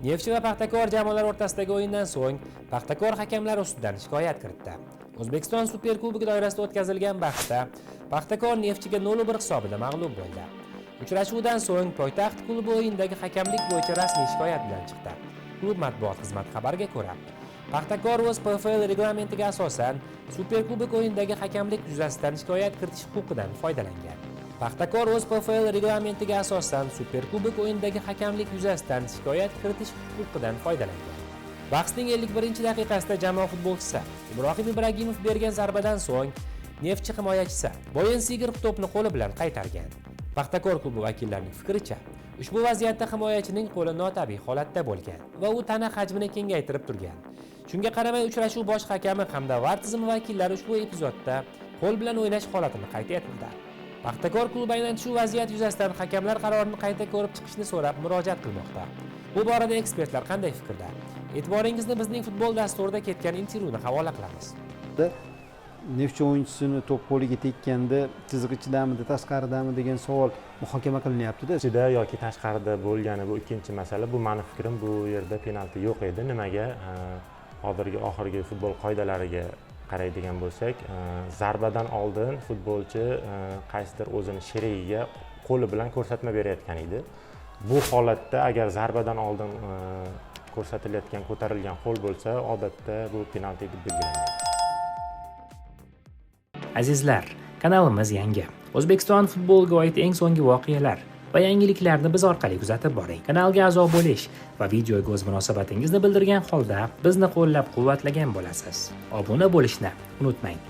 Neftchi va Paxtakor jamoalari o'rtasidagi o'yindan so'ng Paxtakor hakamlar ustidan shikoyat kiritdi. O'zbekiston Superkubogi doirasida o'tkazilgan bahsda Paxtakor Neftchiga 0-1 hisobida mag'lub bo'ldi. Uchrashuvdan so'ng poytaxt klubi o'yindagi hakamlik bo'yicha rasmiy shikoyat bilan chiqdi. Klub matbuot xizmati xabariga ko'ra, Paxtakor o'z PFL reglamentiga asosan Superkubok o'yindagi hakamlik yuzasidan shikoyat kiritish huquqidan foydalangan. Paxtakor o'z PFL reglamentiga asosan Superkubok o'yindagi hakamlik yuzasidan shikoyat kiritish huquqidan foydalangan. Bahsning 51-daqiqasida jamoa futbolchisi Ibrohim Ibragimov bergan zarbadan so'ng Neftchi himoyachisi Boyan Sigirov to'pni qo'li bilan qaytargan. Paxtakor klubi vakillarining fikricha, ushbu vaziyatda himoyachining qo'li notabiiy holatda bo'lgan va u tana hajmini kengaytirib turgan. Shunga qaramay uchrashuv bosh hakami hamda VAR tizimi vakillari ushbu epizodda qo'l bilan o'ynash holatini qayd etmadi. Paxtakor klubi aynan shu vaziyat yuzasidan hakamlar qarorini qayta ko'rib chiqishni so'rab murojaat qilmoqda. Bu borada ekspertlar qanday fikrda? E'tiboringizni bizning futbol dasturida ketgan intervyuni havola qilamiz. Neftchi o'yinchisini to'p qo'liga tekkanda chiziq ichidamidi, tashqaridami degan savol muhokama qilinyapti-da. Ichida yoki tashqarida bo'lgani bu ikkinchi masala. Bu meni fikrim, bu yerda penalti yo'q edi. Nimaga? Oxirgi futbol qoidalariga qaraydigan bo'lsak, zarbadan oldin futbolchi qaysidir o'zini sherigiga qo'li bilan ko'rsatma berayotgan edi. Bu holatda agar zarbadan oldin ko'rsatilayotgan ko'tarilgan qo'l bo'lsa, odatda bu penalti deb belgilanadi. Azizlar, kanalimiz yangi. O'zbekiston futboliga oid eng so'nggi voqealar va yangiliklarni biz orqali kuzatib boring. Kanalga a'zo bo'lish va videoga o'z munosabatingizni bildirgan holda bizni qo'llab-quvvatlagan bo'lasiz. Obuna bo'lishni unutmang.